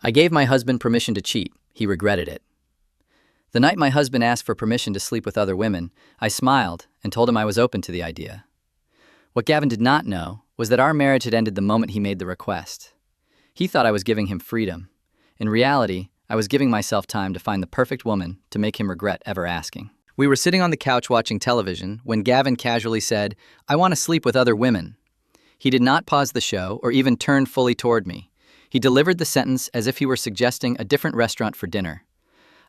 I gave my husband permission to cheat. He regretted it. The night my husband asked for permission to sleep with other women, I smiled and told him I was open to the idea. What Gavin did not know was that our marriage had ended the moment he made the request. He thought I was giving him freedom. In reality, I was giving myself time to find the perfect woman to make him regret ever asking. We were sitting on the couch watching television when Gavin casually said, "I want to sleep with other women." He did not pause the show or even turn fully toward me. He delivered the sentence as if he were suggesting a different restaurant for dinner.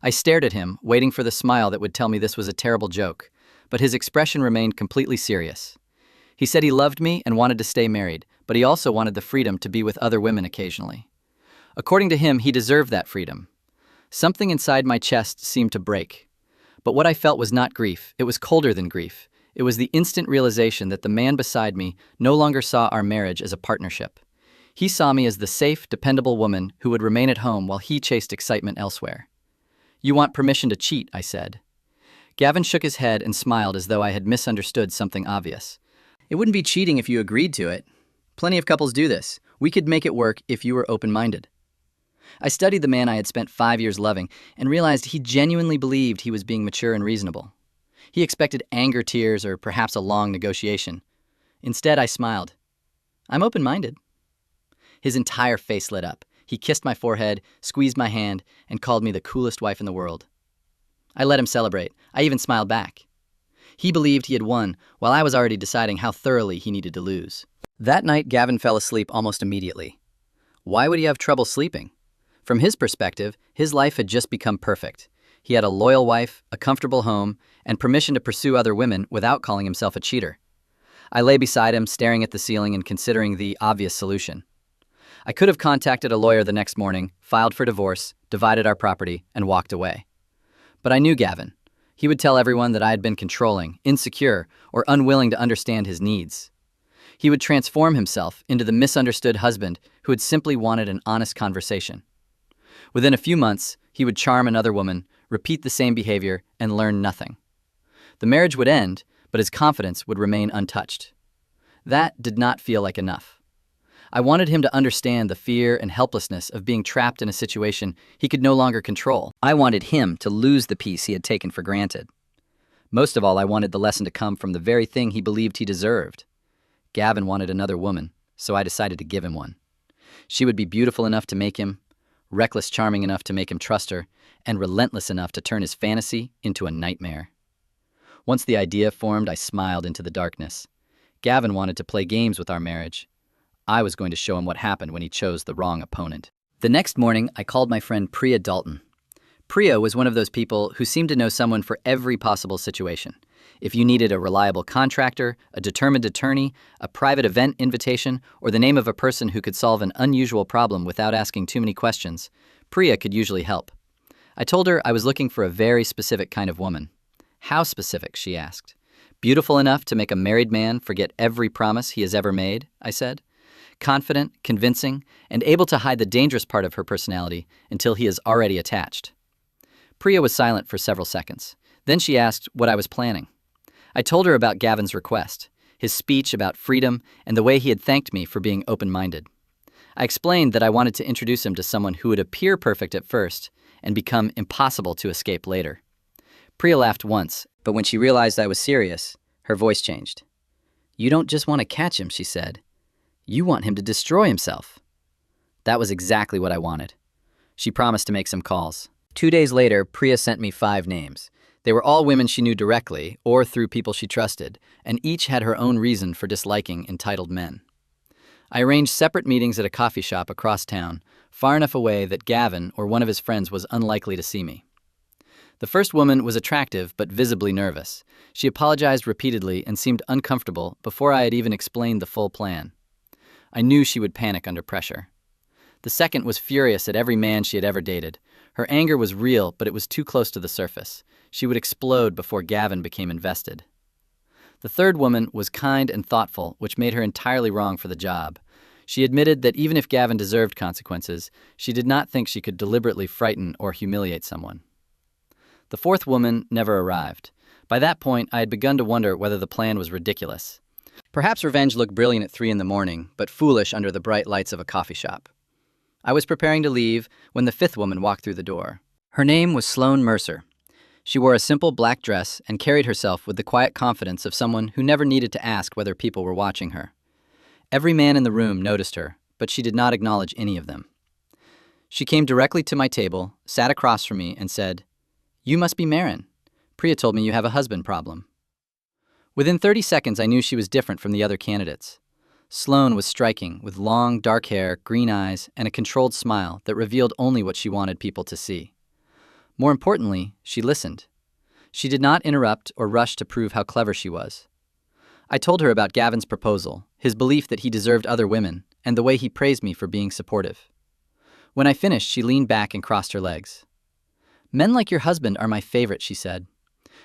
I stared at him, waiting for the smile that would tell me this was a terrible joke, but his expression remained completely serious. He said he loved me and wanted to stay married, but he also wanted the freedom to be with other women occasionally. According to him, he deserved that freedom. Something inside my chest seemed to break. But what I felt was not grief, it was colder than grief. It was the instant realization that the man beside me no longer saw our marriage as a partnership. He saw me as the safe, dependable woman who would remain at home while he chased excitement elsewhere. "You want permission to cheat," I said. Gavin shook his head and smiled as though I had misunderstood something obvious. "It wouldn't be cheating if you agreed to it. Plenty of couples do this. We could make it work if you were open-minded." I studied the man I had spent 5 years loving and realized he genuinely believed he was being mature and reasonable. He expected anger tears or perhaps a long negotiation. Instead, I smiled. "I'm open-minded." His entire face lit up. He kissed my forehead, squeezed my hand, and called me the coolest wife in the world. I let him celebrate. I even smiled back. He believed he had won, while I was already deciding how thoroughly he needed to lose. That night, Gavin fell asleep almost immediately. Why would he have trouble sleeping? From his perspective, his life had just become perfect. He had a loyal wife, a comfortable home, and permission to pursue other women without calling himself a cheater. I lay beside him, staring at the ceiling and considering the obvious solution. I could have contacted a lawyer the next morning, filed for divorce, divided our property, and walked away. But I knew Gavin. He would tell everyone that I had been controlling, insecure, or unwilling to understand his needs. He would transform himself into the misunderstood husband who had simply wanted an honest conversation. Within a few months, he would charm another woman, repeat the same behavior, and learn nothing. The marriage would end, but his confidence would remain untouched. That did not feel like enough. I wanted him to understand the fear and helplessness of being trapped in a situation he could no longer control. I wanted him to lose the peace he had taken for granted. Most of all, I wanted the lesson to come from the very thing he believed he deserved. Gavin wanted another woman, so I decided to give him one. She would be beautiful enough to make him, reckless charming enough to make him trust her, and relentless enough to turn his fantasy into a nightmare. Once the idea formed, I smiled into the darkness. Gavin wanted to play games with our marriage. I was going to show him what happened when he chose the wrong opponent. The next morning, I called my friend Priya Dalton. Priya was one of those people who seemed to know someone for every possible situation. If you needed a reliable contractor, a determined attorney, a private event invitation, or the name of a person who could solve an unusual problem without asking too many questions, Priya could usually help. I told her I was looking for a very specific kind of woman. "How specific?" she asked. "Beautiful enough to make a married man forget every promise he has ever made," I said. "Confident, convincing, and able to hide the dangerous part of her personality until he is already attached." Priya was silent for several seconds. Then she asked what I was planning. I told her about Gavin's request, his speech about freedom, and the way he had thanked me for being open-minded. I explained that I wanted to introduce him to someone who would appear perfect at first and become impossible to escape later. Priya laughed once, but when she realized I was serious, her voice changed. "You don't just want to catch him," she said. "You want him to destroy himself." That was exactly what I wanted. She promised to make some calls. 2 days later, Priya sent me 5 names. They were all women she knew directly or through people she trusted, and each had her own reason for disliking entitled men. I arranged separate meetings at a coffee shop across town, far enough away that Gavin or one of his friends was unlikely to see me. The first woman was attractive but visibly nervous. She apologized repeatedly and seemed uncomfortable before I had even explained the full plan. I knew she would panic under pressure. The second was furious at every man she had ever dated. Her anger was real, but it was too close to the surface. She would explode before Gavin became invested. The third woman was kind and thoughtful, which made her entirely wrong for the job. She admitted that even if Gavin deserved consequences, she did not think she could deliberately frighten or humiliate someone. The fourth woman never arrived. By that point, I had begun to wonder whether the plan was ridiculous. Perhaps revenge looked brilliant at 3 in the morning, but foolish under the bright lights of a coffee shop. I was preparing to leave when the fifth woman walked through the door. Her name was Sloane Mercer. She wore a simple black dress and carried herself with the quiet confidence of someone who never needed to ask whether people were watching her. Every man in the room noticed her, but she did not acknowledge any of them. She came directly to my table, sat across from me, and said, "You must be Marin. Priya told me you have a husband problem." Within 30 seconds, I knew she was different from the other candidates. Sloane was striking, with long, dark hair, green eyes, and a controlled smile that revealed only what she wanted people to see. More importantly, she listened. She did not interrupt or rush to prove how clever she was. I told her about Gavin's proposal, his belief that he deserved other women, and the way he praised me for being supportive. When I finished, she leaned back and crossed her legs. "Men like your husband are my favorite," she said.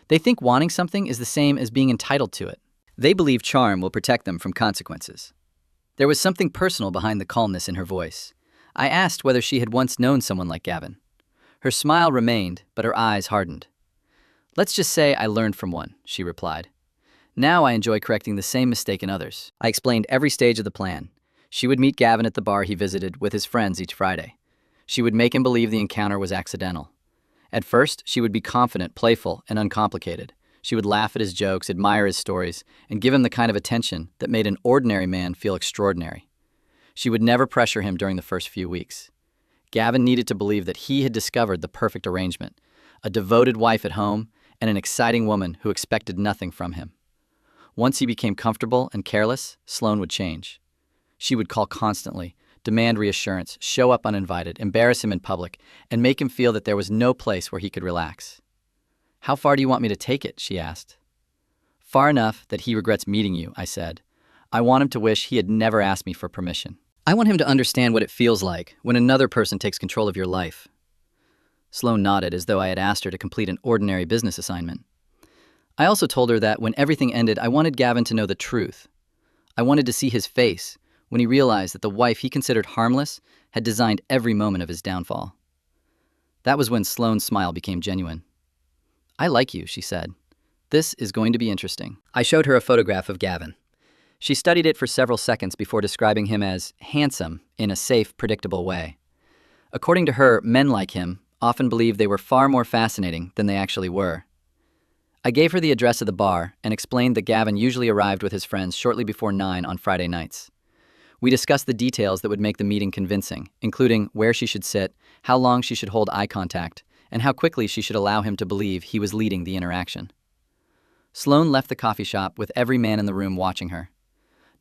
"They think wanting something is the same as being entitled to it. They believe charm will protect them from consequences." There was something personal behind the calmness in her voice. I asked whether she had once known someone like Gavin. Her smile remained, but her eyes hardened. "Let's just say I learned from one," she replied. "Now I enjoy correcting the same mistake in others." I explained every stage of the plan. She would meet Gavin at the bar he visited with his friends each Friday. She would make him believe the encounter was accidental. At first, she would be confident, playful, and uncomplicated. She would laugh at his jokes, admire his stories, and give him the kind of attention that made an ordinary man feel extraordinary. She would never pressure him during the first few weeks. Gavin needed to believe that he had discovered the perfect arrangement, a devoted wife at home and an exciting woman who expected nothing from him. Once he became comfortable and careless, Sloane would change. She would call constantly, demand reassurance, show up uninvited, embarrass him in public, and make him feel that there was no place where he could relax. "How far do you want me to take it?" she asked. "Far enough that he regrets meeting you," I said. "I want him to wish he had never asked me for permission. I want him to understand what it feels like when another person takes control of your life." Sloane nodded as though I had asked her to complete an ordinary business assignment. I also told her that when everything ended, I wanted Gavin to know the truth. I wanted to see his face when he realized that the wife he considered harmless had designed every moment of his downfall. That was when Sloane's smile became genuine. "I like you," she said. "This is going to be interesting." I showed her a photograph of Gavin. She studied it for several seconds before describing him as handsome in a safe, predictable way. According to her, men like him often believed they were far more fascinating than they actually were. I gave her the address of the bar and explained that Gavin usually arrived with his friends shortly before 9 on Friday nights. We discussed the details that would make the meeting convincing, including where she should sit, how long she should hold eye contact, and how quickly she should allow him to believe he was leading the interaction. Sloane left the coffee shop with every man in the room watching her.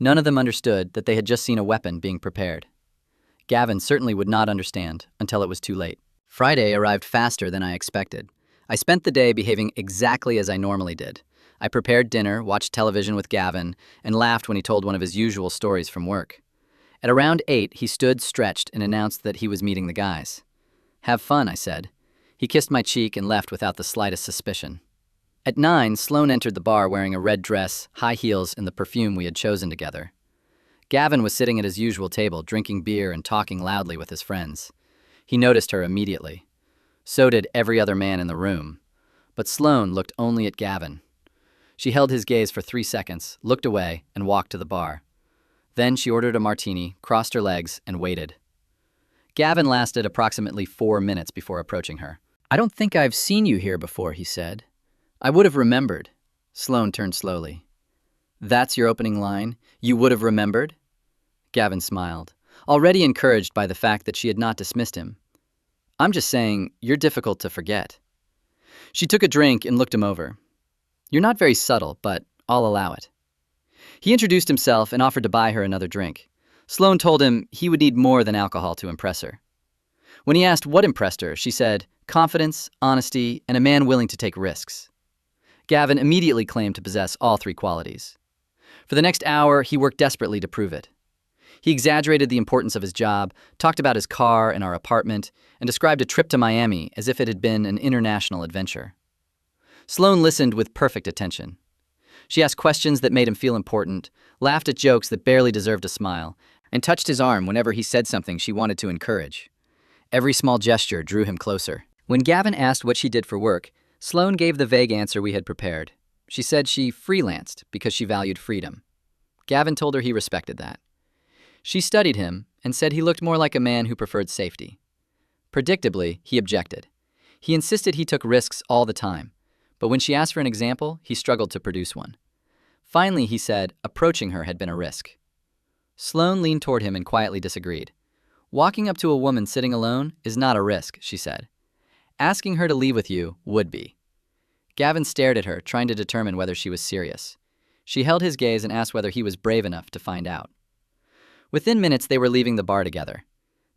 None of them understood that they had just seen a weapon being prepared. Gavin certainly would not understand until it was too late. Friday arrived faster than I expected. I spent the day behaving exactly as I normally did. I prepared dinner, watched television with Gavin, and laughed when he told one of his usual stories from work. At around 8, he stood stretched and announced that he was meeting the guys. "Have fun," I said. He kissed my cheek and left without the slightest suspicion. At 9, Sloane entered the bar wearing a red dress, high heels, and the perfume we had chosen together. Gavin was sitting at his usual table, drinking beer and talking loudly with his friends. He noticed her immediately. So did every other man in the room. But Sloane looked only at Gavin. She held his gaze for 3 seconds, looked away, and walked to the bar. Then she ordered a martini, crossed her legs, and waited. Gavin lasted approximately 4 minutes before approaching her. "I don't think I've seen you here before," he said. "I would have remembered." Sloane turned slowly. "That's your opening line? You would have remembered?" Gavin smiled, already encouraged by the fact that she had not dismissed him. "I'm just saying, you're difficult to forget." She took a drink and looked him over. "You're not very subtle, but I'll allow it." He introduced himself and offered to buy her another drink. Sloane told him he would need more than alcohol to impress her. When he asked what impressed her, she said, "Confidence, honesty, and a man willing to take risks." Gavin immediately claimed to possess all 3 qualities. For the next hour, he worked desperately to prove it. He exaggerated the importance of his job, talked about his car and our apartment, and described a trip to Miami as if it had been an international adventure. Sloane listened with perfect attention. She asked questions that made him feel important, laughed at jokes that barely deserved a smile, and touched his arm whenever he said something she wanted to encourage. Every small gesture drew him closer. When Gavin asked what she did for work, Sloane gave the vague answer we had prepared. She said she freelanced because she valued freedom. Gavin told her he respected that. She studied him and said he looked more like a man who preferred safety. Predictably, he objected. He insisted he took risks all the time, but when she asked for an example, he struggled to produce one. Finally, he said approaching her had been a risk. Sloane leaned toward him and quietly disagreed. Walking up to a woman sitting alone is not a risk, she said. Asking her to leave with you would be. Gavin stared at her, trying to determine whether she was serious. She held his gaze and asked whether he was brave enough to find out. Within minutes, they were leaving the bar together.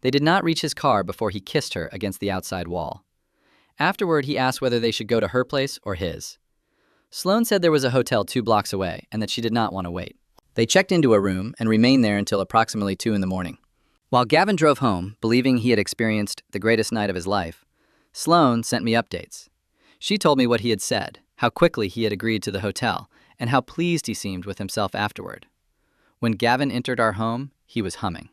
They did not reach his car before he kissed her against the outside wall. Afterward, he asked whether they should go to her place or his. Sloane said there was a hotel 2 blocks away and that she did not want to wait. They checked into a room and remained there until approximately 2 in the morning. While Gavin drove home, believing he had experienced the greatest night of his life, Sloane sent me updates. She told me what he had said, how quickly he had agreed to the hotel, and how pleased he seemed with himself afterward. When Gavin entered our home, he was humming.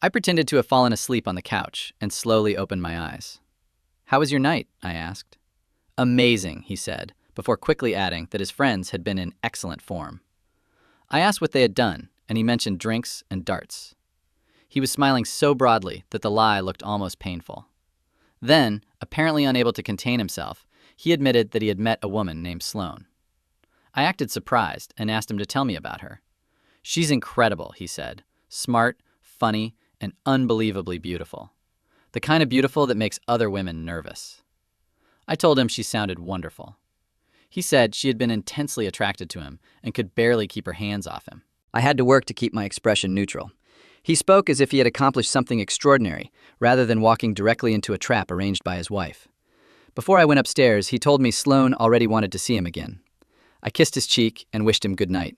I pretended to have fallen asleep on the couch and slowly opened my eyes. "How was your night?" I asked. "Amazing," he said, before quickly adding that his friends had been in excellent form. I asked what they had done, and he mentioned drinks and darts. He was smiling so broadly that the lie looked almost painful. Then, apparently unable to contain himself, he admitted that he had met a woman named Sloane. I acted surprised and asked him to tell me about her. "She's incredible," he said. "Smart, funny, and unbelievably beautiful. The kind of beautiful that makes other women nervous." I told him she sounded wonderful. He said she had been intensely attracted to him and could barely keep her hands off him. I had to work to keep my expression neutral. He spoke as if he had accomplished something extraordinary, rather than walking directly into a trap arranged by his wife. Before I went upstairs, he told me Sloane already wanted to see him again. I kissed his cheek and wished him good night.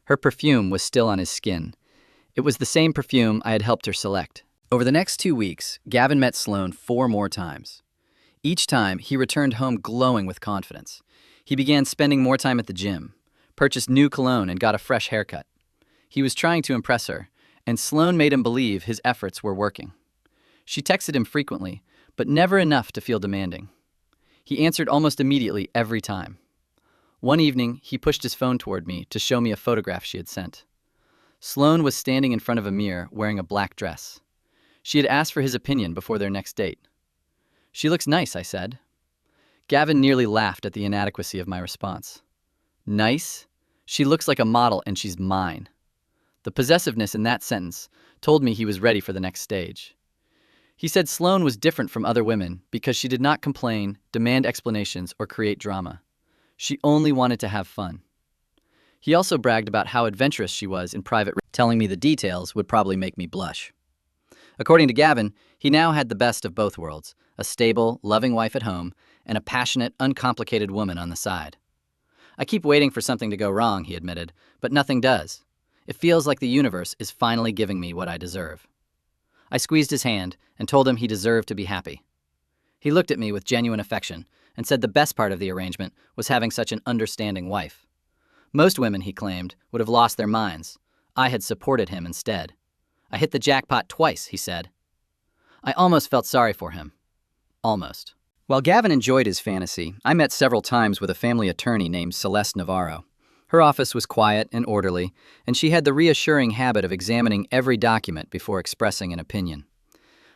Her perfume was still on his skin. It was the same perfume I had helped her select. Over the next 2 weeks, Gavin met Sloane 4 more times. Each time, he returned home glowing with confidence. He began spending more time at the gym, purchased new cologne, and got a fresh haircut. He was trying to impress her, and Sloane made him believe his efforts were working. She texted him frequently, but never enough to feel demanding. He answered almost immediately every time. One evening, he pushed his phone toward me to show me a photograph she had sent. Sloane was standing in front of a mirror wearing a black dress. She had asked for his opinion before their next date. "She looks nice," I said. Gavin nearly laughed at the inadequacy of my response. "Nice? She looks like a model and she's mine." The possessiveness in that sentence told me he was ready for the next stage. He said Sloane was different from other women because she did not complain, demand explanations, or create drama. She only wanted to have fun. He also bragged about how adventurous she was in private, telling me the details would probably make me blush. According to Gavin, he now had the best of both worlds, a stable, loving wife at home, and a passionate, uncomplicated woman on the side. "I keep waiting for something to go wrong," he admitted, "but nothing does. It feels like the universe is finally giving me what I deserve." I squeezed his hand and told him he deserved to be happy. He looked at me with genuine affection and said the best part of the arrangement was having such an understanding wife. Most women, he claimed, would have lost their minds. I had supported him instead. "I hit the jackpot twice," he said. I almost felt sorry for him. Almost. While Gavin enjoyed his fantasy, I met several times with a family attorney named Celeste Navarro. Her office was quiet and orderly, and she had the reassuring habit of examining every document before expressing an opinion.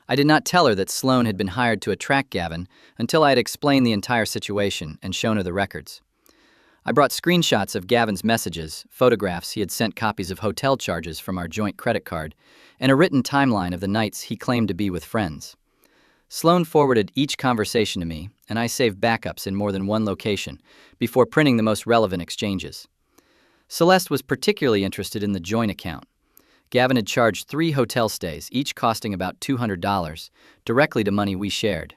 I did not tell her that Sloane had been hired to attract Gavin until I had explained the entire situation and shown her the records. I brought screenshots of Gavin's messages, photographs he had sent, copies of hotel charges from our joint credit card, and a written timeline of the nights he claimed to be with friends. Sloane forwarded each conversation to me, and I saved backups in more than one location before printing the most relevant exchanges. Celeste was particularly interested in the joint account. Gavin had charged 3 hotel stays, each costing about $200, directly to money we shared.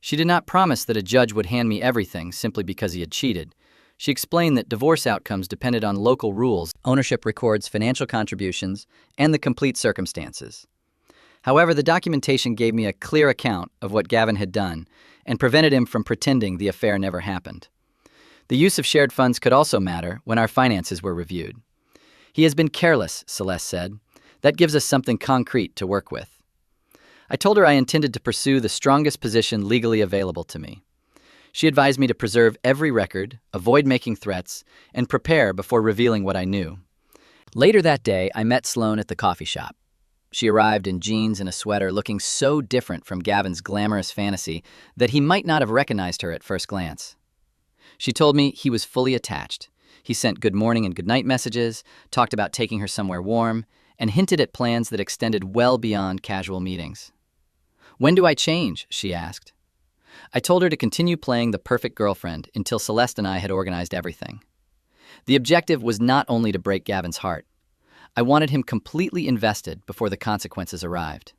She did not promise that a judge would hand me everything simply because he had cheated. She explained that divorce outcomes depended on local rules, ownership records, financial contributions, and the complete circumstances. However, the documentation gave me a clear account of what Gavin had done and prevented him from pretending the affair never happened. The use of shared funds could also matter when our finances were reviewed. "He has been careless," Celeste said. "That gives us something concrete to work with." I told her I intended to pursue the strongest position legally available to me. She advised me to preserve every record, avoid making threats, and prepare before revealing what I knew. Later that day, I met Sloane at the coffee shop. She arrived in jeans and a sweater, looking so different from Gavin's glamorous fantasy that he might not have recognized her at first glance. She told me he was fully attached. He sent good morning and good night messages, talked about taking her somewhere warm, and hinted at plans that extended well beyond casual meetings. "When do I change?" she asked. I told her to continue playing the perfect girlfriend until Celeste and I had organized everything. The objective was not only to break Gavin's heart. I wanted him completely invested before the consequences arrived.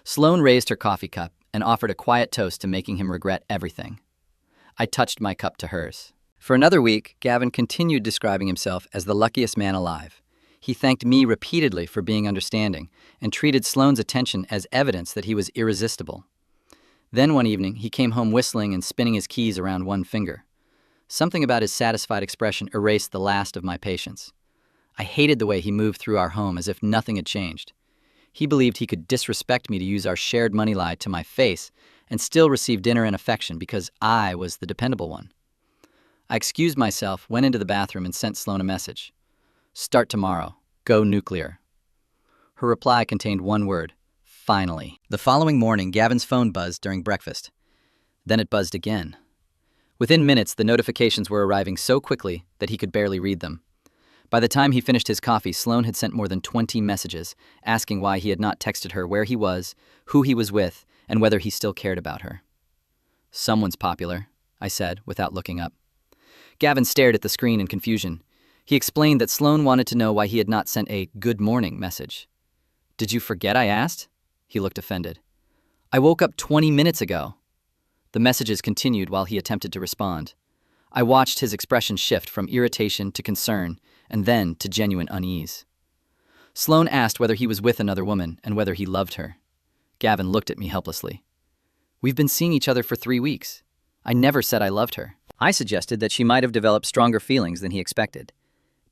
Sloane raised her coffee cup and offered a quiet toast to making him regret everything. I touched my cup to hers. For another week, Gavin continued describing himself as the luckiest man alive. He thanked me repeatedly for being understanding and treated Sloane's attention as evidence that he was irresistible. Then one evening, he came home whistling and spinning his keys around one finger. Something about his satisfied expression erased the last of my patience. I hated the way he moved through our home as if nothing had changed. He believed he could disrespect me to use our shared money lie to my face and still receive dinner and affection because I was the dependable one. I excused myself, went into the bathroom, and sent Sloane a message. "Start tomorrow. Go nuclear." Her reply contained one word: finally. The following morning, Gavin's phone buzzed during breakfast. Then it buzzed again. Within minutes, the notifications were arriving so quickly that he could barely read them. By the time he finished his coffee, Sloane had sent more than 20 messages, asking why he had not texted her where he was, who he was with, and whether he still cared about her. "Someone's popular," I said, without looking up. Gavin stared at the screen in confusion. He explained that Sloane wanted to know why he had not sent a "good morning" message. "Did you forget I asked?" He looked offended. "I woke up 20 minutes ago." The messages continued while he attempted to respond. I watched his expression shift from irritation to concern, and then to genuine unease. Sloane asked whether he was with another woman and whether he loved her. Gavin looked at me helplessly. "We've been seeing each other for 3 weeks. I never said I loved her." I suggested that she might have developed stronger feelings than he expected.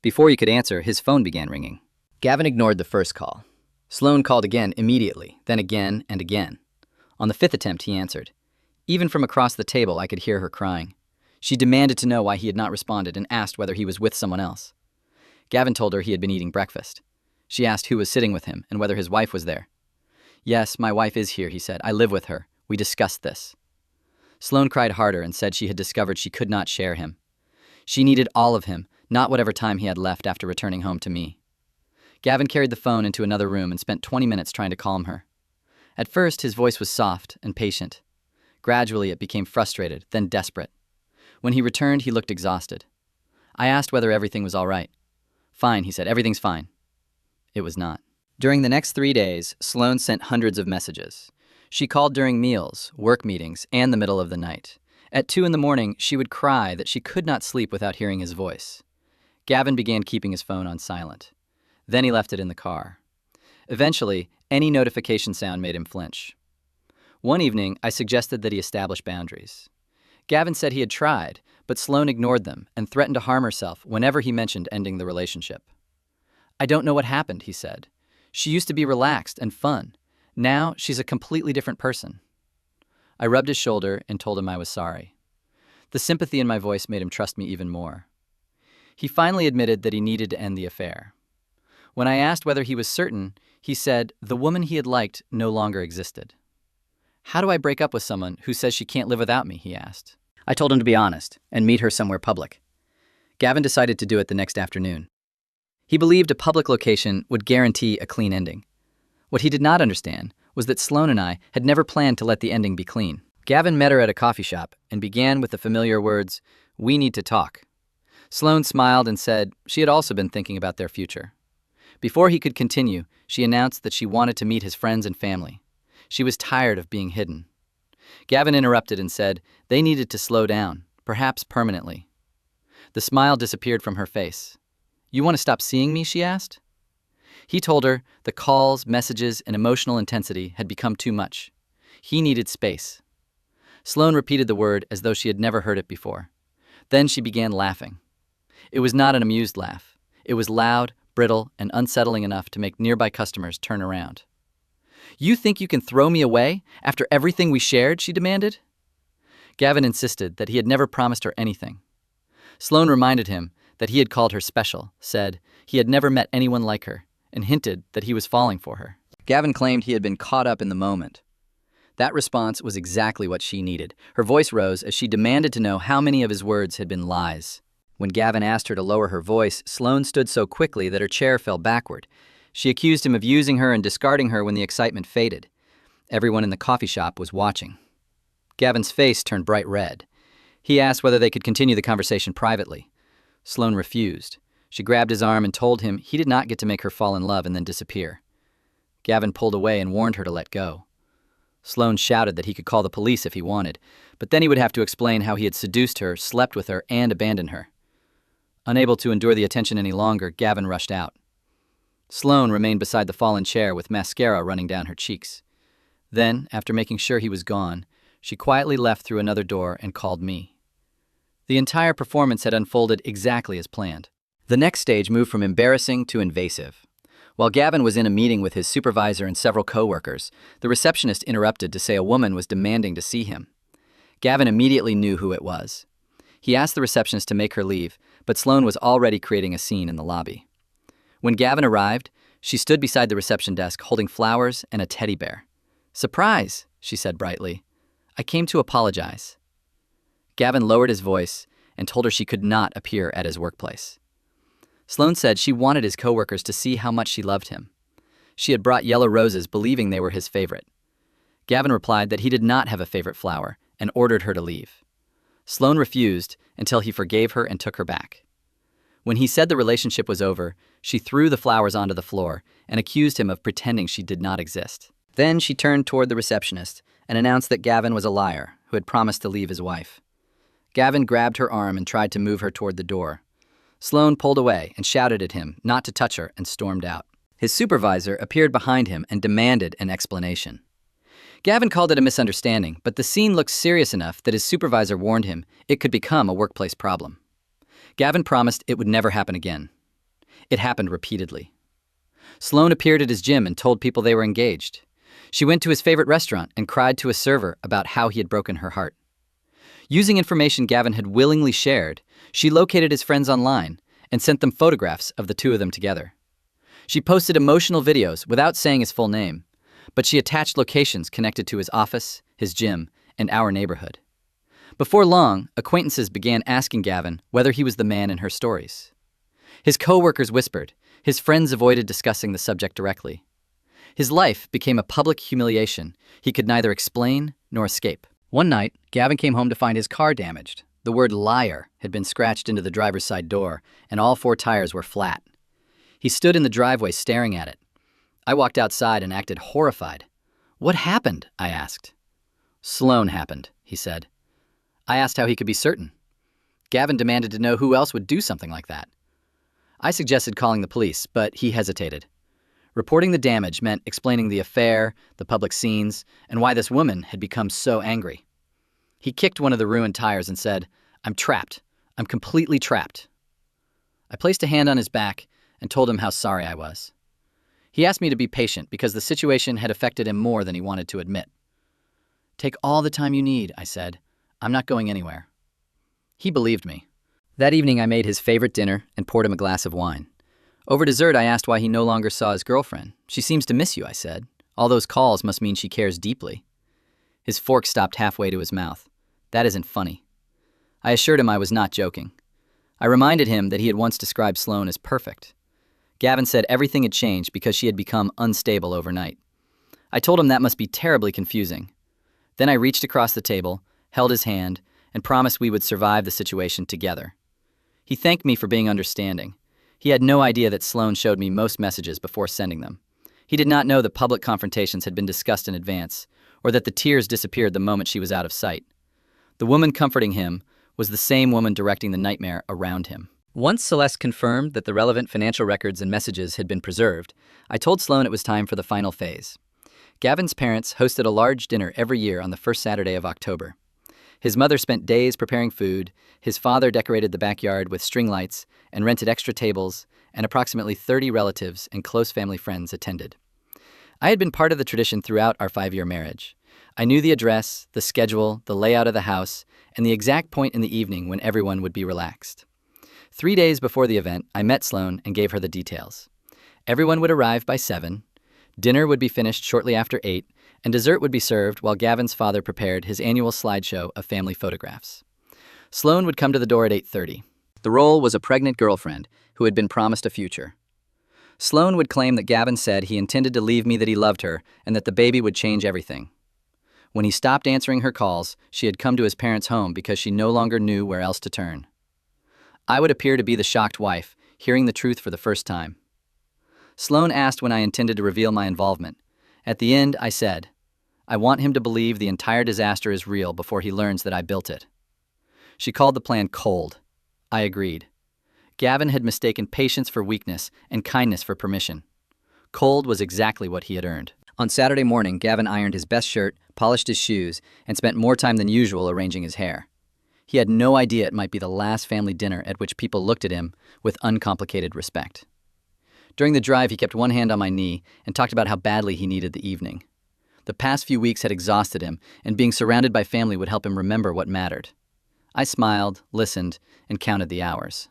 Before he could answer, his phone began ringing. Gavin ignored the first call. Sloane called again immediately, then again and again. On the 5th attempt, he answered. Even from across the table, I could hear her crying. She demanded to know why he had not responded and asked whether he was with someone else. Gavin told her he had been eating breakfast. She asked who was sitting with him and whether his wife was there. "Yes, my wife is here," he said. "I live with her. We discussed this." Sloane cried harder and said she had discovered she could not share him. She needed all of him, not whatever time he had left after returning home to me. Gavin carried the phone into another room and spent 20 minutes trying to calm her. At first, his voice was soft and patient. Gradually, it became frustrated, then desperate. When he returned, he looked exhausted. I asked whether everything was all right. "Fine," he said. "Everything's fine." It was not. During the next 3 days, Sloane sent hundreds of messages. She called during meals, work meetings, and the middle of the night. At 2 in the morning, she would cry that she could not sleep without hearing his voice. Gavin began keeping his phone on silent. Then he left it in the car. Eventually, any notification sound made him flinch. One evening, I suggested that he establish boundaries. Gavin said he had tried, but Sloane ignored them and threatened to harm herself whenever he mentioned ending the relationship. "I don't know what happened," he said. "She used to be relaxed and fun. Now she's a completely different person." I rubbed his shoulder and told him I was sorry. The sympathy in my voice made him trust me even more. He finally admitted that he needed to end the affair. When I asked whether he was certain, he said the woman he had liked no longer existed. "How do I break up with someone who says she can't live without me?" he asked. I told him to be honest and meet her somewhere public. Gavin decided to do it the next afternoon. He believed a public location would guarantee a clean ending. What he did not understand was that Sloane and I had never planned to let the ending be clean. Gavin met her at a coffee shop and began with the familiar words, "We need to talk." Sloane smiled and said she had also been thinking about their future. Before he could continue, she announced that she wanted to meet his friends and family. She was tired of being hidden. Gavin interrupted and said they needed to slow down, perhaps permanently. The smile disappeared from her face. "You want to stop seeing me?" she asked. He told her the calls, messages, and emotional intensity had become too much. He needed space. Sloane repeated the word as though she had never heard it before. Then she began laughing. It was not an amused laugh. It was loud, brittle, and unsettling enough to make nearby customers turn around. "You think you can throw me away after everything we shared?" she demanded. Gavin insisted that he had never promised her anything. Sloane reminded him that he had called her special, said He had never met anyone like her, and hinted that he was falling for her. Gavin claimed he had been caught up in the moment. That response was exactly what she needed. Her voice rose as she demanded to know how many of his words had been lies. When Gavin asked her to lower her voice, Sloane stood so quickly that her chair fell backward. She accused him of using her and discarding her when the excitement faded. Everyone in the coffee shop was watching. Gavin's face turned bright red. He asked whether they could continue the conversation privately. Sloane refused. She grabbed his arm and told him he did not get to make her fall in love and then disappear. Gavin pulled away and warned her to let go. Sloane shouted that he could call the police if he wanted, but then he would have to explain how he had seduced her, slept with her, and abandoned her. Unable to endure the attention any longer, Gavin rushed out. Sloane remained beside the fallen chair with mascara running down her cheeks. Then, after making sure he was gone, she quietly left through another door and called me. The entire performance had unfolded exactly as planned. The next stage moved from embarrassing to invasive. While Gavin was in a meeting with his supervisor and several co-workers, the receptionist interrupted to say a woman was demanding to see him. Gavin immediately knew who it was. He asked the receptionist to make her leave, but Sloane was already creating a scene in the lobby. When Gavin arrived, she stood beside the reception desk holding flowers and a teddy bear. "Surprise," she said brightly. "I came to apologize." Gavin lowered his voice and told her she could not appear at his workplace. Sloane said she wanted his coworkers to see how much she loved him. She had brought yellow roses, believing they were his favorite. Gavin replied that he did not have a favorite flower and ordered her to leave. Sloane refused until he forgave her and took her back. When he said the relationship was over, she threw the flowers onto the floor and accused him of pretending she did not exist. Then she turned toward the receptionist and announced that Gavin was a liar who had promised to leave his wife. Gavin grabbed her arm and tried to move her toward the door. Sloane pulled away and shouted at him not to touch her and stormed out. His supervisor appeared behind him and demanded an explanation. Gavin called it a misunderstanding, but the scene looked serious enough that his supervisor warned him it could become a workplace problem. Gavin promised it would never happen again. It happened repeatedly. Sloane appeared at his gym and told people they were engaged. She went to his favorite restaurant and cried to a server about how he had broken her heart. Using information Gavin had willingly shared, she located his friends online and sent them photographs of the two of them together. She posted emotional videos without saying his full name, but she attached locations connected to his office, his gym, and our neighborhood. Before long, acquaintances began asking Gavin whether he was the man in her stories. His co-workers whispered. His friends avoided discussing the subject directly. His life became a public humiliation he could neither explain nor escape. One night, Gavin came home to find his car damaged. The word liar had been scratched into the driver's side door, and all 4 tires were flat. He stood in the driveway staring at it. I walked outside and acted horrified. "What happened?" I asked. "Sloane happened," he said. I asked how he could be certain. Gavin demanded to know who else would do something like that. I suggested calling the police, but he hesitated. Reporting the damage meant explaining the affair, the public scenes, and why this woman had become so angry. He kicked one of the ruined tires and said, "I'm trapped. I'm completely trapped." I placed a hand on his back and told him how sorry I was. He asked me to be patient because the situation had affected him more than he wanted to admit. "Take all the time you need," I said. "I'm not going anywhere." He believed me. That evening I made his favorite dinner and poured him a glass of wine. Over dessert, I asked why he no longer saw his girlfriend. "She seems to miss you," I said. "All those calls must mean she cares deeply." His fork stopped halfway to his mouth. "That isn't funny." I assured him I was not joking. I reminded him that he had once described Sloane as perfect. Gavin said everything had changed because she had become unstable overnight. I told him that must be terribly confusing. Then I reached across the table, held his hand, and promised we would survive the situation together. He thanked me for being understanding. He had no idea that Sloane showed me most messages before sending them. He did not know that public confrontations had been discussed in advance, or that the tears disappeared the moment she was out of sight. The woman comforting him was the same woman directing the nightmare around him. Once Celeste confirmed that the relevant financial records and messages had been preserved, I told Sloane it was time for the final phase. Gavin's parents hosted a large dinner every year on the first Saturday of October. His mother spent days preparing food, his father decorated the backyard with string lights and rented extra tables, and approximately 30 relatives and close family friends attended. I had been part of the tradition throughout our 5-year marriage. I knew the address, the schedule, the layout of the house, and the exact point in the evening when everyone would be relaxed. 3 days before the event, I met Sloane and gave her the details. Everyone would arrive by 7, dinner would be finished shortly after 8, and dessert would be served while Gavin's father prepared his annual slideshow of family photographs. Sloane would come to the door at 8:30. The role was a pregnant girlfriend who had been promised a future. Sloane would claim that Gavin said he intended to leave me, that he loved her, and that the baby would change everything. When he stopped answering her calls, she had come to his parents' home because she no longer knew where else to turn. I would appear to be the shocked wife, hearing the truth for the first time. Sloane asked when I intended to reveal my involvement. At the end, I said, I want him to believe the entire disaster is real before he learns that I built it. She called the plan cold. I agreed. Gavin had mistaken patience for weakness and kindness for permission. Cold was exactly what he had earned. On Saturday morning, Gavin ironed his best shirt, polished his shoes, and spent more time than usual arranging his hair. He had no idea it might be the last family dinner at which people looked at him with uncomplicated respect. During the drive, he kept one hand on my knee and talked about how badly he needed the evening. The past few weeks had exhausted him, and being surrounded by family would help him remember what mattered. I smiled, listened, and counted the hours.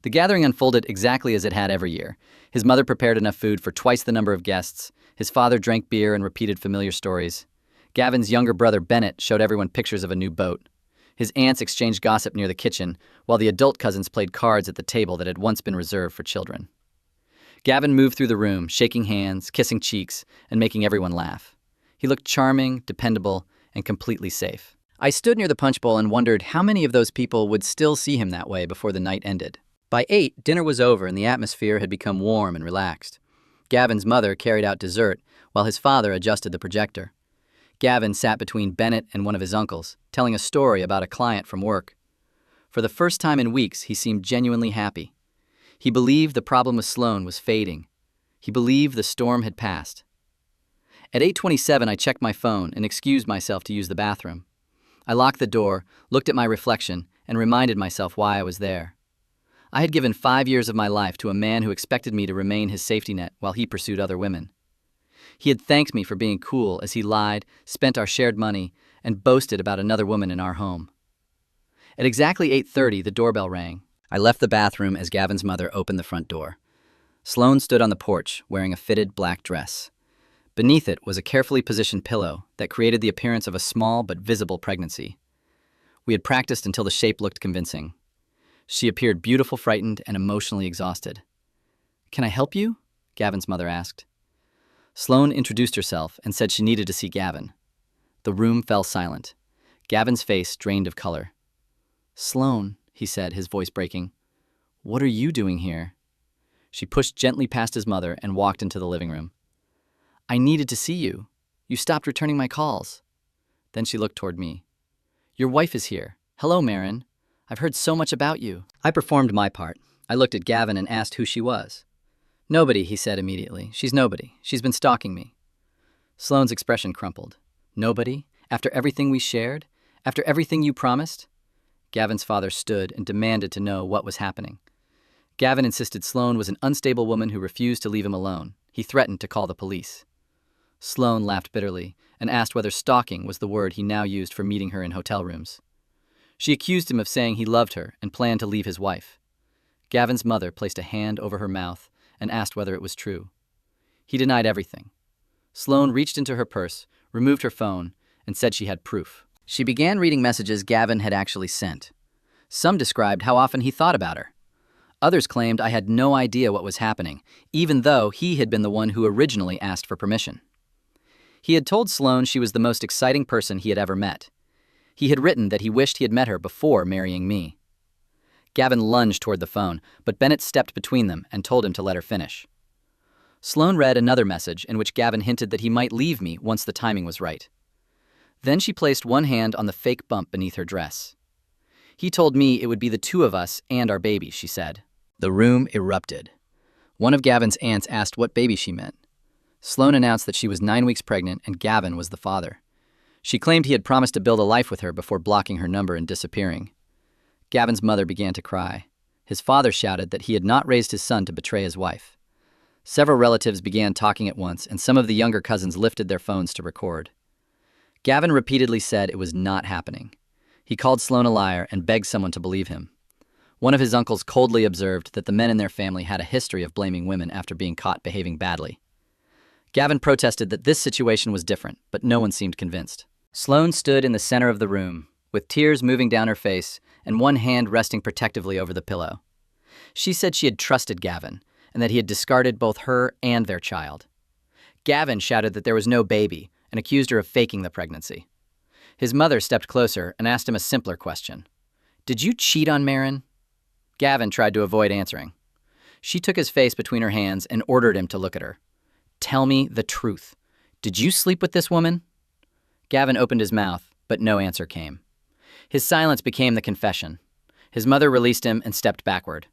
The gathering unfolded exactly as it had every year. His mother prepared enough food for twice the number of guests. His father drank beer and repeated familiar stories. Gavin's younger brother, Bennett, showed everyone pictures of a new boat. His aunts exchanged gossip near the kitchen, while the adult cousins played cards at the table that had once been reserved for children. Gavin moved through the room, shaking hands, kissing cheeks, and making everyone laugh. He looked charming, dependable, and completely safe. I stood near the punch bowl and wondered how many of those people would still see him that way before the night ended. By 8, dinner was over and the atmosphere had become warm and relaxed. Gavin's mother carried out dessert, while his father adjusted the projector. Gavin sat between Bennett and one of his uncles, telling a story about a client from work. For the first time in weeks, he seemed genuinely happy. He believed the problem with Sloane was fading. He believed the storm had passed. At 8:27, I checked my phone and excused myself to use the bathroom. I locked the door, looked at my reflection, and reminded myself why I was there. I had given 5 years of my life to a man who expected me to remain his safety net while he pursued other women. He had thanked me for being cool as he lied, spent our shared money, and boasted about another woman in our home. At exactly 8:30, the doorbell rang. I left the bathroom as Gavin's mother opened the front door. Sloane stood on the porch, wearing a fitted black dress. Beneath it was a carefully positioned pillow that created the appearance of a small but visible pregnancy. We had practiced until the shape looked convincing. She appeared beautiful, frightened, and emotionally exhausted. "Can I help you?" Gavin's mother asked. Sloane introduced herself and said she needed to see Gavin. The room fell silent. Gavin's face drained of color. "Sloane," he said, his voice breaking, "what are you doing here?" She pushed gently past his mother and walked into the living room. "I needed to see you. You stopped returning my calls." Then she looked toward me. "Your wife is here. Hello, Marin. I've heard so much about you." I performed my part. I looked at Gavin and asked who she was. "Nobody," he said immediately. "She's nobody. She's been stalking me." Sloane's expression crumpled. "Nobody? After everything we shared? After everything you promised?" Gavin's father stood and demanded to know what was happening. Gavin insisted Sloane was an unstable woman who refused to leave him alone. He threatened to call the police. Sloane laughed bitterly and asked whether stalking was the word he now used for meeting her in hotel rooms. She accused him of saying he loved her and planned to leave his wife. Gavin's mother placed a hand over her mouth and asked whether it was true. He denied everything. Sloane reached into her purse, removed her phone, and said she had proof. She began reading messages Gavin had actually sent. Some described how often he thought about her. Others claimed I had no idea what was happening, even though he had been the one who originally asked for permission. He had told Sloane she was the most exciting person he had ever met. He had written that he wished he had met her before marrying me. Gavin lunged toward the phone, but Bennett stepped between them and told him to let her finish. Sloane read another message in which Gavin hinted that he might leave me once the timing was right. Then she placed one hand on the fake bump beneath her dress. "He told me it would be the two of us and our baby," she said. The room erupted. One of Gavin's aunts asked what baby she meant. Sloane announced that she was 9 weeks pregnant and Gavin was the father. She claimed he had promised to build a life with her before blocking her number and disappearing. Gavin's mother began to cry. His father shouted that he had not raised his son to betray his wife. Several relatives began talking at once, and some of the younger cousins lifted their phones to record. Gavin repeatedly said it was not happening. He called Sloane a liar and begged someone to believe him. One of his uncles coldly observed that the men in their family had a history of blaming women after being caught behaving badly. Gavin protested that this situation was different, but no one seemed convinced. Sloane stood in the center of the room, with tears moving down her face and one hand resting protectively over the pillow. She said she had trusted Gavin and that he had discarded both her and their child. Gavin shouted that there was no baby and accused her of faking the pregnancy. His mother stepped closer and asked him a simpler question. "Did you cheat on Marin?" Gavin tried to avoid answering. She took his face between her hands and ordered him to look at her. "Tell me the truth. Did you sleep with this woman?" Gavin opened his mouth, but no answer came. His silence became the confession. His mother released him and stepped backward.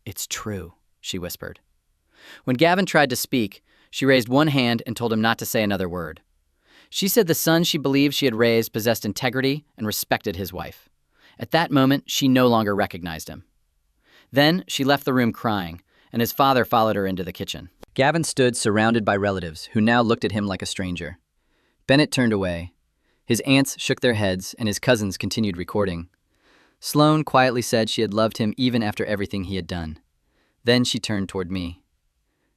"It's true," she whispered. When Gavin tried to speak, she raised one hand and told him not to say another word. She said the son she believed she had raised possessed integrity and respected his wife. At that moment, she no longer recognized him. Then she left the room crying, and his father followed her into the kitchen. Gavin stood surrounded by relatives who now looked at him like a stranger. Bennett turned away. His aunts shook their heads, and his cousins continued recording. Sloane quietly said she had loved him even after everything he had done. Then she turned toward me.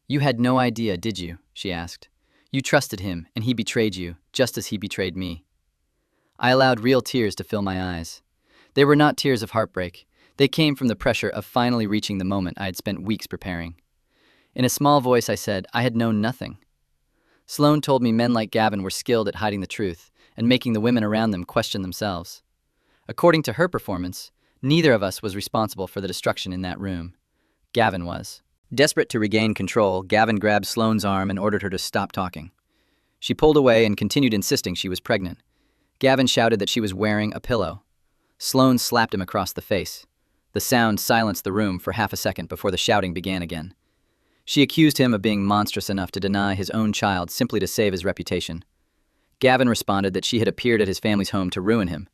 "You had no idea, did you?" she asked. "You trusted him, and he betrayed you, just as he betrayed me." I allowed real tears to fill my eyes. They were not tears of heartbreak. They came from the pressure of finally reaching the moment I had spent weeks preparing. In a small voice, I said, I had known nothing. Sloane told me men like Gavin were skilled at hiding the truth and making the women around them question themselves. According to her performance, neither of us was responsible for the destruction in that room. Gavin was. Desperate to regain control, Gavin grabbed Sloane's arm and ordered her to stop talking. She pulled away and continued insisting she was pregnant. Gavin shouted that she was wearing a pillow. Sloane slapped him across the face. The sound silenced the room for half a second before the shouting began again. She accused him of being monstrous enough to deny his own child simply to save his reputation. Gavin responded that she had appeared at his family's home to ruin him.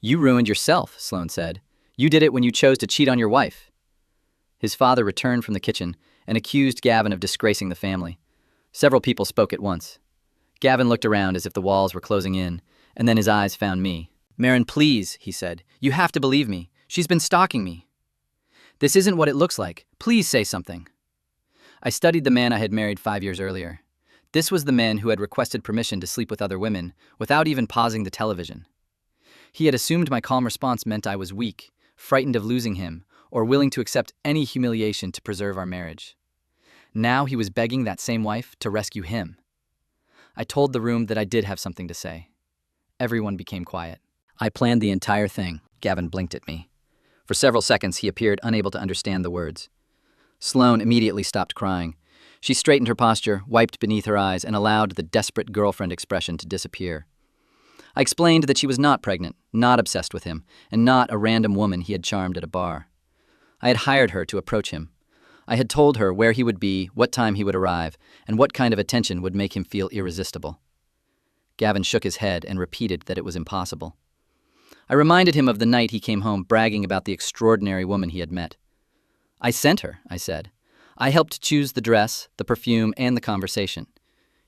"You ruined yourself," Sloane said. "You did it when you chose to cheat on your wife." His father returned from the kitchen and accused Gavin of disgracing the family. Several people spoke at once. Gavin looked around as if the walls were closing in, and then his eyes found me. "Marin, please," he said. "You have to believe me. She's been stalking me." "This isn't what it looks like. Please say something." I studied the man I had married 5 years earlier. This was the man who had requested permission to sleep with other women without even pausing the television. He had assumed my calm response meant I was weak, frightened of losing him, or willing to accept any humiliation to preserve our marriage. Now he was begging that same wife to rescue him. I told the room that I did have something to say. Everyone became quiet. "I planned the entire thing." Gavin blinked at me. For several seconds, he appeared unable to understand the words. Sloane immediately stopped crying. She straightened her posture, wiped beneath her eyes, and allowed the desperate girlfriend expression to disappear. I explained that she was not pregnant, not obsessed with him, and not a random woman he had charmed at a bar. I had hired her to approach him. I had told her where he would be, what time he would arrive, and what kind of attention would make him feel irresistible. Gavin shook his head and repeated that it was impossible. I reminded him of the night he came home bragging about the extraordinary woman he had met. "I sent her," I said. "I helped choose the dress, the perfume, and the conversation.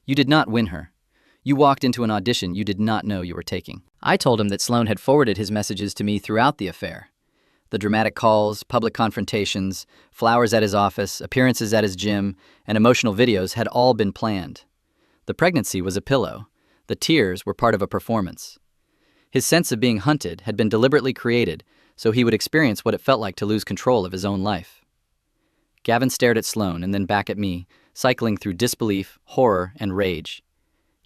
You did not win her. You walked into an audition you did not know you were taking." I told him that Sloane had forwarded his messages to me throughout the affair. The dramatic calls, public confrontations, flowers at his office, appearances at his gym, and emotional videos had all been planned. The pregnancy was a pillow. The tears were part of a performance. His sense of being hunted had been deliberately created so he would experience what it felt like to lose control of his own life. Gavin stared at Sloane and then back at me, cycling through disbelief, horror, and rage.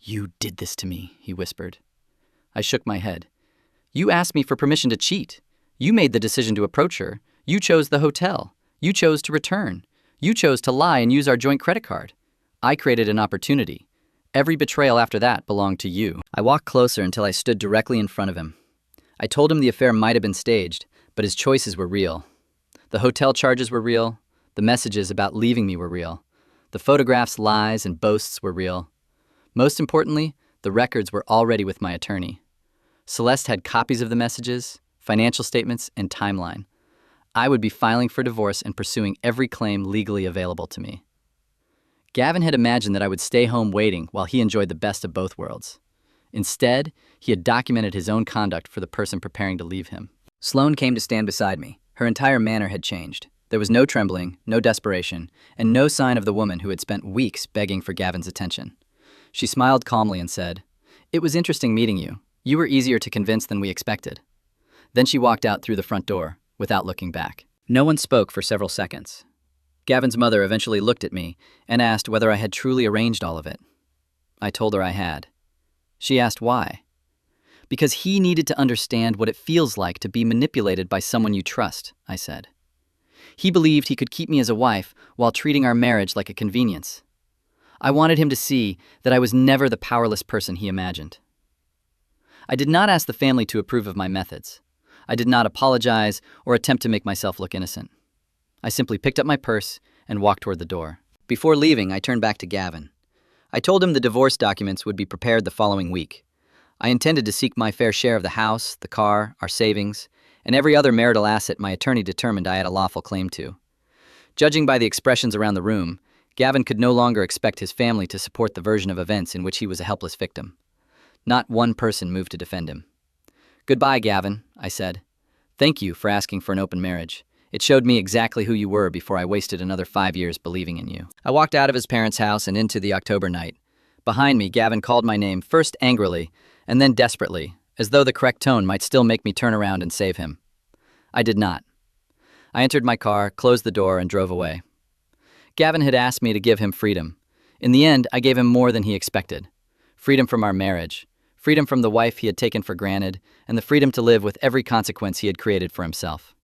"You did this to me," he whispered. I shook my head. "You asked me for permission to cheat. You made the decision to approach her. You chose the hotel. You chose to return. You chose to lie and use our joint credit card. I created an opportunity. Every betrayal after that belonged to you." I walked closer until I stood directly in front of him. I told him the affair might have been staged, but his choices were real. The hotel charges were real. The messages about leaving me were real. The photographs, lies, and boasts were real. Most importantly, the records were already with my attorney. Celeste had copies of the messages, financial statements, and timeline. I would be filing for divorce and pursuing every claim legally available to me. Gavin had imagined that I would stay home waiting while he enjoyed the best of both worlds. Instead, he had documented his own conduct for the person preparing to leave him. Sloane came to stand beside me. Her entire manner had changed. There was no trembling, no desperation, and no sign of the woman who had spent weeks begging for Gavin's attention. She smiled calmly and said, "It was interesting meeting you. You were easier to convince than we expected." Then she walked out through the front door, without looking back. No one spoke for several seconds. Gavin's mother eventually looked at me and asked whether I had truly arranged all of it. I told her I had. She asked why. "Because he needed to understand what it feels like to be manipulated by someone you trust," I said. "He believed he could keep me as a wife while treating our marriage like a convenience. I wanted him to see that I was never the powerless person he imagined." I did not ask the family to approve of my methods. I did not apologize or attempt to make myself look innocent. I simply picked up my purse and walked toward the door. Before leaving, I turned back to Gavin. I told him the divorce documents would be prepared the following week. I intended to seek my fair share of the house, the car, our savings, and every other marital asset my attorney determined I had a lawful claim to. Judging by the expressions around the room, Gavin could no longer expect his family to support the version of events in which he was a helpless victim. Not one person moved to defend him. "Goodbye, Gavin," I said. "Thank you for asking for an open marriage. It showed me exactly who you were before I wasted another 5 years believing in you." I walked out of his parents' house and into the October night. Behind me, Gavin called my name, first angrily, and then desperately, as though the correct tone might still make me turn around and save him. I did not. I entered my car, closed the door, and drove away. Gavin had asked me to give him freedom. In the end, I gave him more than he expected. Freedom from our marriage, freedom from the wife he had taken for granted, and the freedom to live with every consequence he had created for himself.